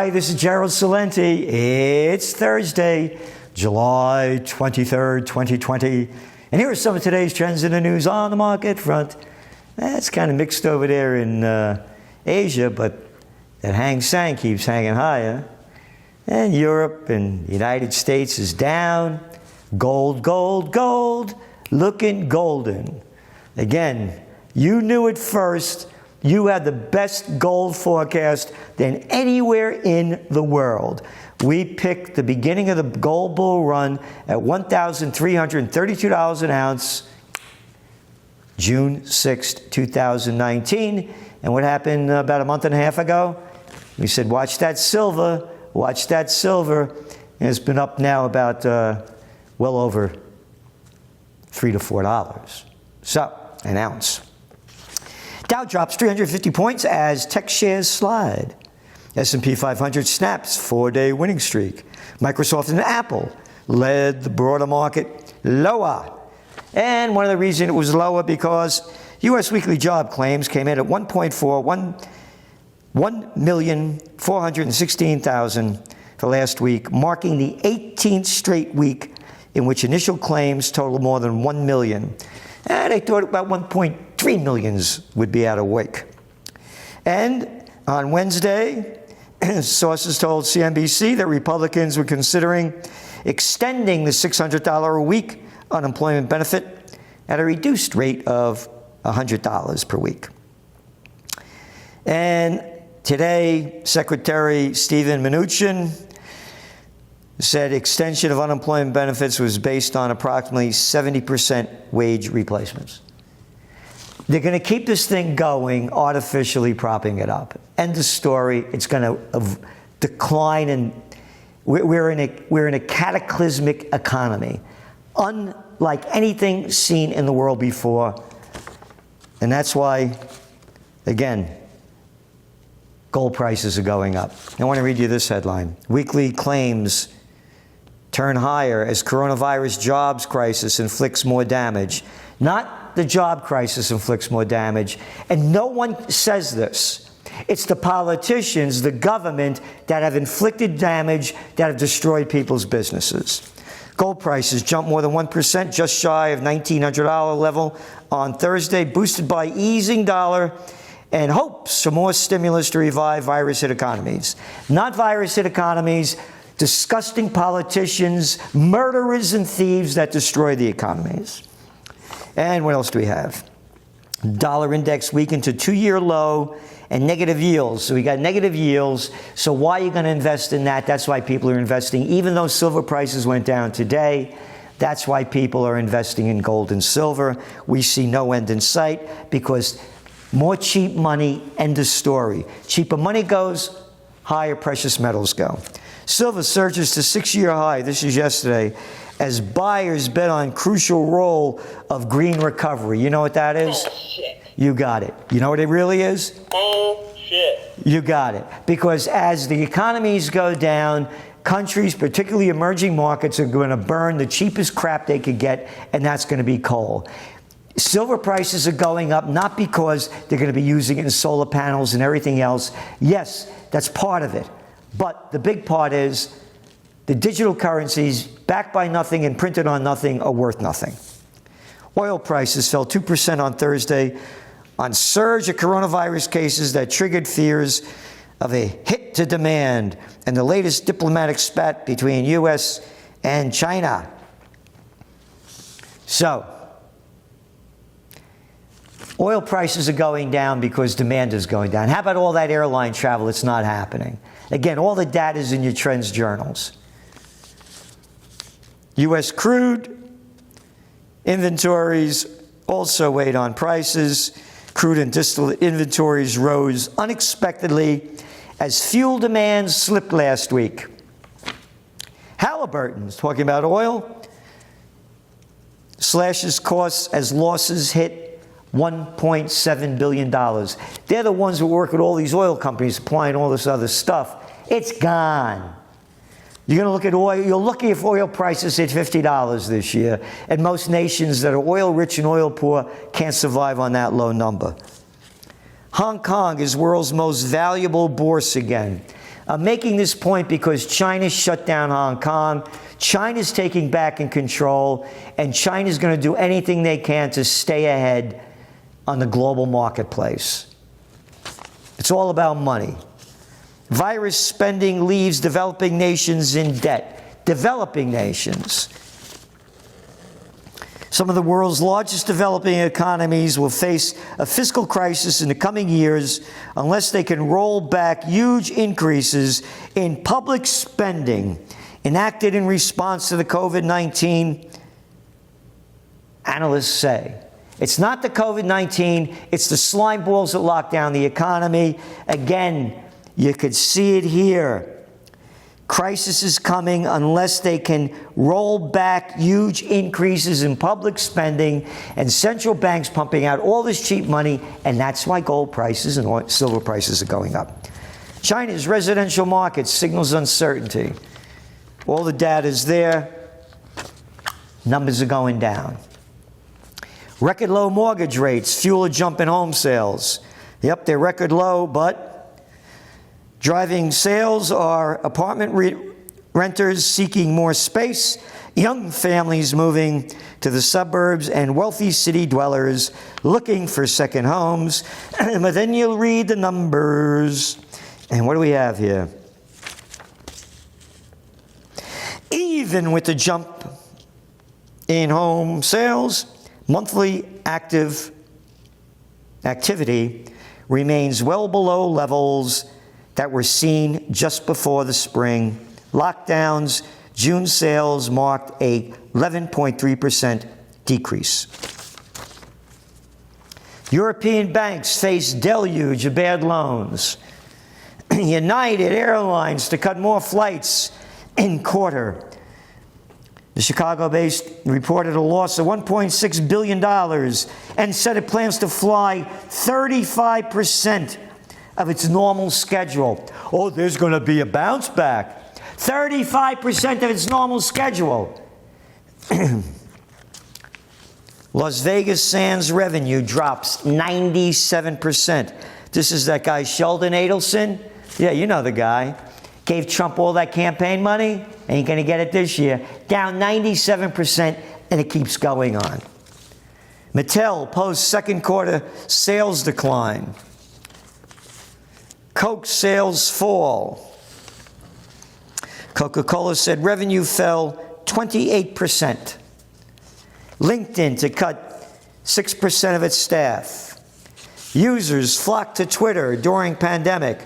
Hi, this is Gerald Salenti. It's Thursday, July 23rd, 2020. And here are some of today's trends in the news on the market front. It's kind of mixed over there in Asia, but that Hang Seng keeps hanging higher. And Europe and the United States is down. Gold, gold, gold, looking golden. Again, you knew it first. You had the best gold forecast than anywhere in the world. We picked the beginning of the gold bull run at $1,332 an ounce, June 6th, 2019. And what happened about a month and a half ago? We said, watch that silver, watch that silver. And it's been up now about well over $3 to $4. So, an ounce. Dow drops 350 points as tech shares slide. S&P 500 snaps four-day winning streak. Microsoft and Apple led the broader market lower. And one of the reasons it was lower because U.S. weekly job claims came in at 1,416,000 for last week, marking the 18th straight week in which initial claims totaled more than 1 million. And they thought about 1.3 million would be out of wake. And on Wednesday, sources told CNBC that Republicans were considering extending the $600 a week unemployment benefit at a reduced rate of $100 per week. And today, Secretary Steven Mnuchin said extension of unemployment benefits was based on approximately 70% wage replacements. They're going to keep this thing going, artificially propping it up. End of story. It's going to decline, and we're in a cataclysmic economy, unlike anything seen in the world before. And that's why, again, gold prices are going up. I want to read you this headline. Weekly claims turn higher as coronavirus jobs crisis inflicts more damage. Not the job crisis inflicts more damage. And no one says this. It's the politicians, the government, that have inflicted damage, that have destroyed people's businesses. Gold prices jumped more than 1%, just shy of $1,900 level on Thursday, boosted by easing dollar and hopes for more stimulus to revive virus-hit economies. Not virus-hit economies, disgusting politicians, murderers and thieves that destroy the economies. And what else do we have? Dollar index weakened to two-year low and negative yields. So we got negative yields. So why are you going to invest in that? That's why people are investing. Even though silver prices went down today, that's why people are investing in gold and silver. We see no end in sight because more cheap money, end of story. Cheaper money goes, higher precious metals go. Silver surges to six-year high, this is yesterday, as buyers bet on crucial role of green recovery. You know what that is? Bullshit. You got it. You know what it really is? Bullshit. You got it. Because as the economies go down, countries, particularly emerging markets, are going to burn the cheapest crap they could get, and that's going to be coal. Silver prices are going up not because they're going to be using it in solar panels and everything else. Yes, that's part of it. But the big part is the digital currencies backed by nothing and printed on nothing are worth nothing. Oil prices fell 2% on Thursday on surge of coronavirus cases that triggered fears of a hit to demand and the latest diplomatic spat between U.S. and China. So, oil prices are going down because demand is going down. How about all that airline travel? It's not happening. Again, all the data is in your trends journals. U.S. crude inventories also weighed on prices. Crude and distillate inventories rose unexpectedly as fuel demand slipped last week. Halliburton's talking about oil, slashes costs as losses hit $1.7 billion. They're the ones who work with all these oil companies supplying all this other stuff. It's gone. You're going to look at oil. You're lucky if oil prices hit $50 this year. And most nations that are oil rich and oil poor can't survive on that low number. Hong Kong is world's most valuable bourse again. I'm making this point because China shut down Hong Kong. China's taking back in control, and China's going to do anything they can to stay ahead on the global marketplace. It's all about money. Virus spending leaves developing nations in debt. Developing nations. Some of the world's largest developing economies will face a fiscal crisis in the coming years unless they can roll back huge increases in public spending enacted in response to the COVID-19, analysts say. It's not the COVID-19, it's the slime balls that lock down the economy. Again, you could see it here. Crisis is coming unless they can roll back huge increases in public spending and central banks pumping out all this cheap money, and that's why gold prices and silver prices are going up. China's residential market signals uncertainty. All the data is there. Numbers are going down. Record low mortgage rates fuel a jump in home sales. Yep, they're record low, but driving sales are apartment renters seeking more space, young families moving to the suburbs, and wealthy city dwellers looking for second homes. But then you'll read the numbers. And what do we have here? Even with the jump in home sales, monthly active activity remains well below levels that were seen just before the spring lockdowns. June sales marked a 11.3% decrease. European banks face deluge of bad loans. United Airlines to cut more flights in quarter. The Chicago-based reported a loss of $1.6 billion and said it plans to fly 35% of its normal schedule. Oh, there's going to be a bounce back. 35% of its normal schedule. Las Vegas Sands revenue drops 97%. This is that guy Sheldon Adelson. Yeah, you know the guy. Gave Trump all that campaign money. Ain't going to get it this year. Down 97%, and it keeps going on. Mattel posts second quarter sales decline. Coke sales fall. Coca-Cola said revenue fell 28%. LinkedIn to cut 6% of its staff. Users flock to Twitter during pandemic,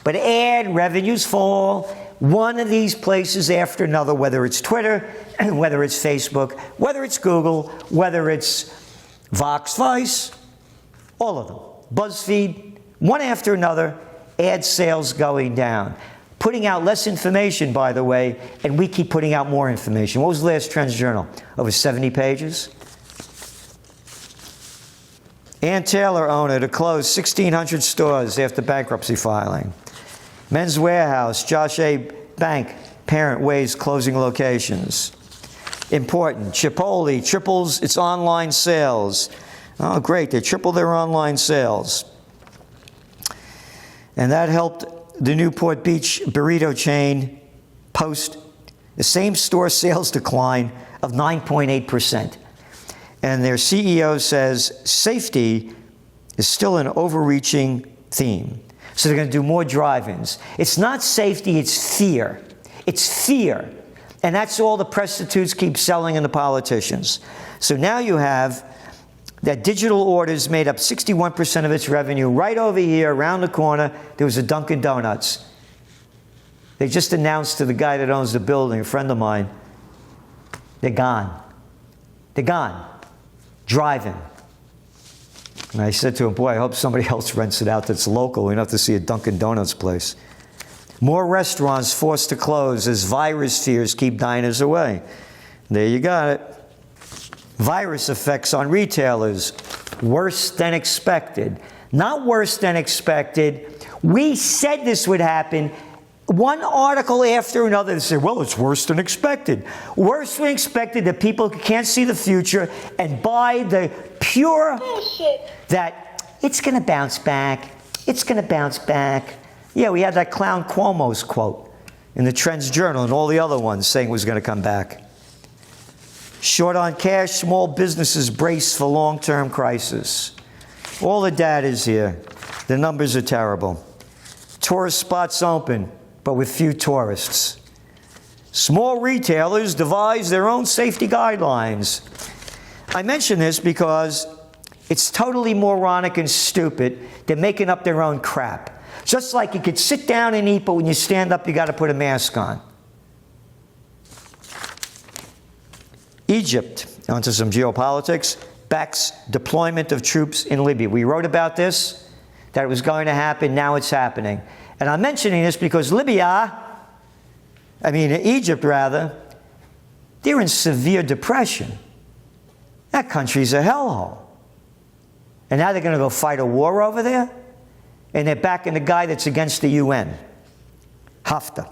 but ad revenues fall. One of these places after another, whether it's Twitter, whether it's Facebook, whether it's Google, whether it's Vox Vice, all of them. BuzzFeed, one after another, ad sales going down. Putting out less information, by the way, and we keep putting out more information. What was the last Trends Journal? Over 70 pages? Ann Taylor owner to close 1,600 stores after bankruptcy filing. Men's Warehouse, Josh A. Bank, parent weighs closing locations. Important, Chipotle triples its online sales. Oh, great, they tripled their online sales. And that helped the Newport Beach burrito chain post the same store sales decline of 9.8%. And their CEO says safety is still an overreaching theme. So they're going to do more drive-ins. It's not safety, it's fear. It's fear. And that's all the prostitutes keep selling and the politicians. So now you have that digital orders made up 61% of its revenue. Right over here, around the corner, there was a Dunkin' Donuts. They just announced to the guy that owns the building, a friend of mine, they're gone. They're gone. Drive-in. And I said to him, boy, I hope somebody else rents it out that's local. We don't have to see a Dunkin' Donuts place. More restaurants forced to close as virus fears keep diners away. There you got it. Virus effects on retailers, worse than expected. Not worse than expected. We said this would happen. One article after another, they say, well, it's worse than expected. Worse than expected that people can't see the future and buy the pure that it's going to bounce back. It's going to bounce back. Yeah, we had that clown Cuomo's quote in the Trends Journal and all the other ones saying it was going to come back. Short on cash, small businesses brace for long-term crisis. All the data is here. The numbers are terrible. Tourist spots open, but with few tourists. Small retailers devise their own safety guidelines. I mention this because it's totally moronic and stupid. They're making up their own crap. Just like you could sit down and eat, but when you stand up, you got to put a mask on. Egypt, onto some geopolitics, backs deployment of troops in Libya. We wrote about this, that it was going to happen. Now it's happening. And I'm mentioning this because Egypt rather, they're in severe depression. That country's a hellhole. And now they're going to go fight a war over there? And they're backing the guy that's against the UN, Haftar.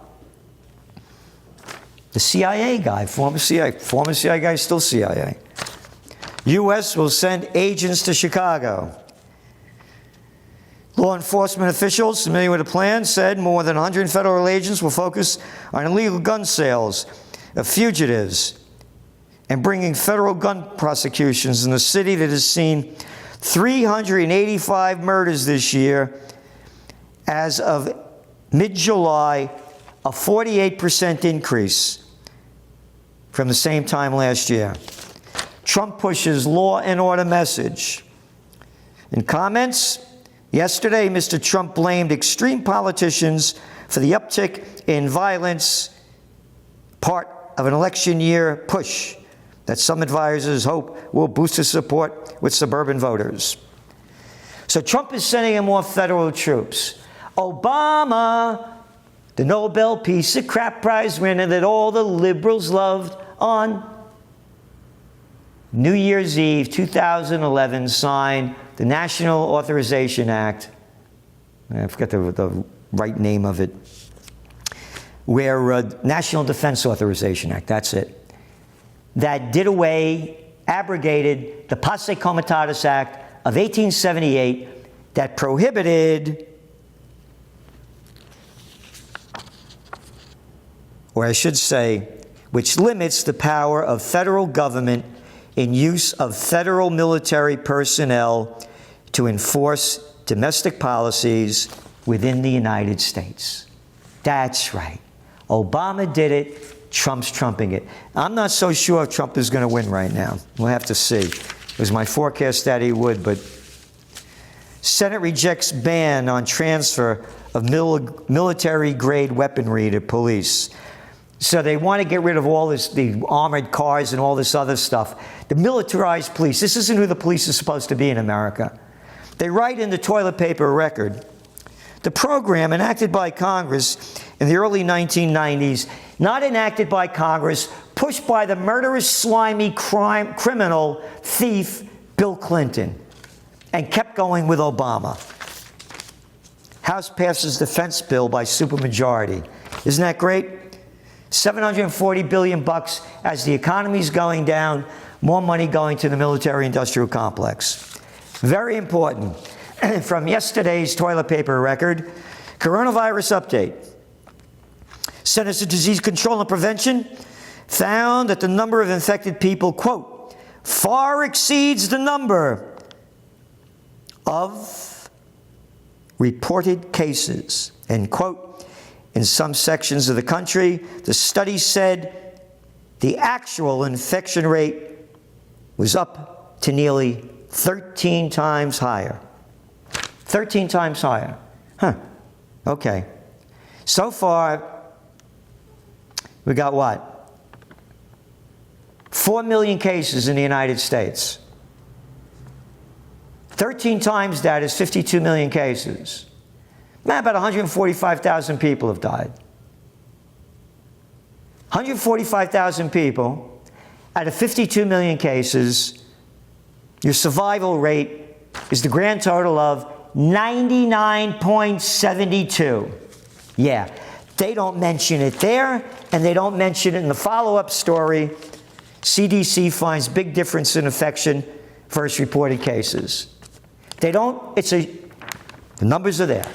The CIA guy, former CIA guy, still CIA. U.S. will send agents to Chicago. Law enforcement officials familiar with the plan said more than 100 federal agents will focus on illegal gun sales of fugitives and bringing federal gun prosecutions in the city that has seen 385 murders this year. As of mid-July, a 48% increase from the same time last year. Trump pushes law and order message. In comments, yesterday, Mr. Trump blamed extreme politicians for the uptick in violence, part of an election year push that some advisors hope will boost his support with suburban voters. So Trump is sending in more federal troops. Obama, the Nobel Peace of Crap Prize winner that all the liberals loved, on New Year's Eve 2011 signed the National Authorization Act. I forget the right name of it. National Defense Authorization Act, that's it. That did away, abrogated the Posse Comitatus Act of 1878 that prohibited, or I should say, which limits the power of federal government in use of federal military personnel to enforce domestic policies within the United States. That's right. Obama did it. Trump's trumping it. I'm not so sure Trump is going to win right now. We'll have to see. It was my forecast that he would, but Senate rejects ban on transfer of military-grade weaponry to police. So they want to get rid of all this, the armored cars and all this other stuff. The militarized police. This isn't who the police is supposed to be in America. They write in the toilet paper record, the program enacted by Congress in the early 1990s, not enacted by Congress, pushed by the murderous, slimy, criminal thief Bill Clinton, and kept going with Obama. House passes defense bill by supermajority. Isn't that great? $740 billion as the economy's going down, more money going to the military-industrial complex. Very important. From yesterday's toilet paper record, coronavirus update. Centers for Disease Control and Prevention found that the number of infected people, quote, far exceeds the number of reported cases, end quote. In some sections of the country, the study said the actual infection rate was up to nearly 13 times higher. 13 times higher. Huh. Okay. So far, we got what? 4 million cases in the United States. 13 times that is 52 million cases. About 145,000 people have died. 145,000 people out of 52 million cases, your survival rate is the grand total of 99.72. Yeah, they don't mention it there, and they don't mention it in the follow-up story. CDC finds big difference in infection versus reported cases. They don't, the numbers are there.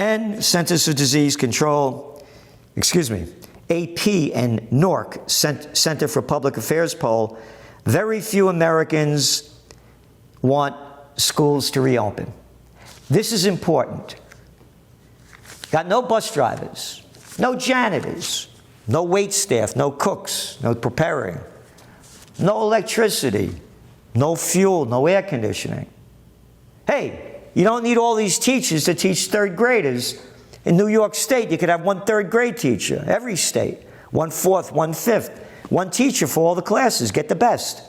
And Centers for Disease Control, AP and NORC, Center for Public Affairs poll, very few Americans want schools to reopen. This is important. Got no bus drivers, no janitors, no wait staff, no cooks, no preparing, no electricity, no fuel, no air conditioning. Hey, you don't need all these teachers to teach third graders. In New York State, you could have one third grade teacher, every state, one fourth, one fifth, one teacher for all the classes, get the best.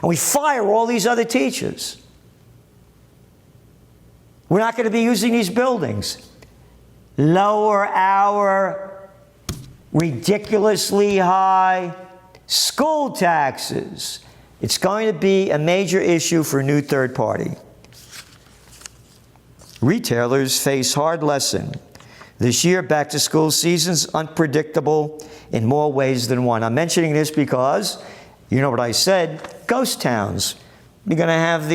And we fire all these other teachers. We're not going to be using these buildings. Lower our ridiculously high school taxes. It's going to be a major issue for a new third party. Retailers face hard lesson. This year, back-to-school season's unpredictable in more ways than one. I'm mentioning this because, you know what I said, ghost towns. You're going to have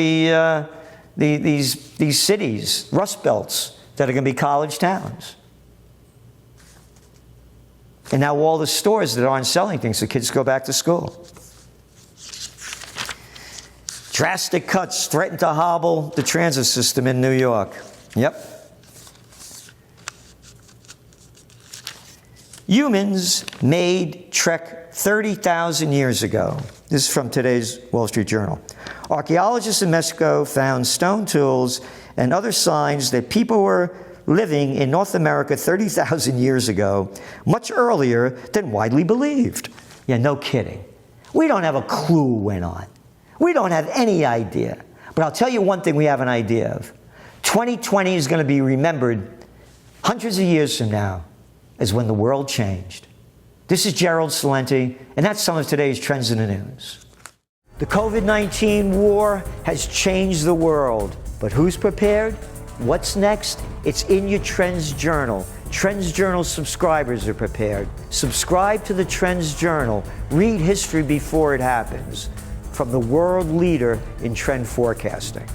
these cities, rust belts, that are going to be college towns. And now all the stores that aren't selling things, so kids go back to school. Drastic cuts threaten to hobble the transit system in New York. Yep. Humans made Trek 30,000 years ago. This is from today's Wall Street Journal. Archaeologists in Mexico found stone tools and other signs that people were living in North America 30,000 years ago, much earlier than widely believed. Yeah, no kidding. We don't have a clue what went on. We don't have any idea. But I'll tell you one thing we have an idea of. 2020 is going to be remembered hundreds of years from now as when the world changed. This is Gerald Celente, and that's some of today's Trends in the News. The COVID-19 war has changed the world, but who's prepared? What's next? It's in your Trends Journal. Trends Journal subscribers are prepared. Subscribe to the Trends Journal. Read history before it happens. From the world leader in trend forecasting.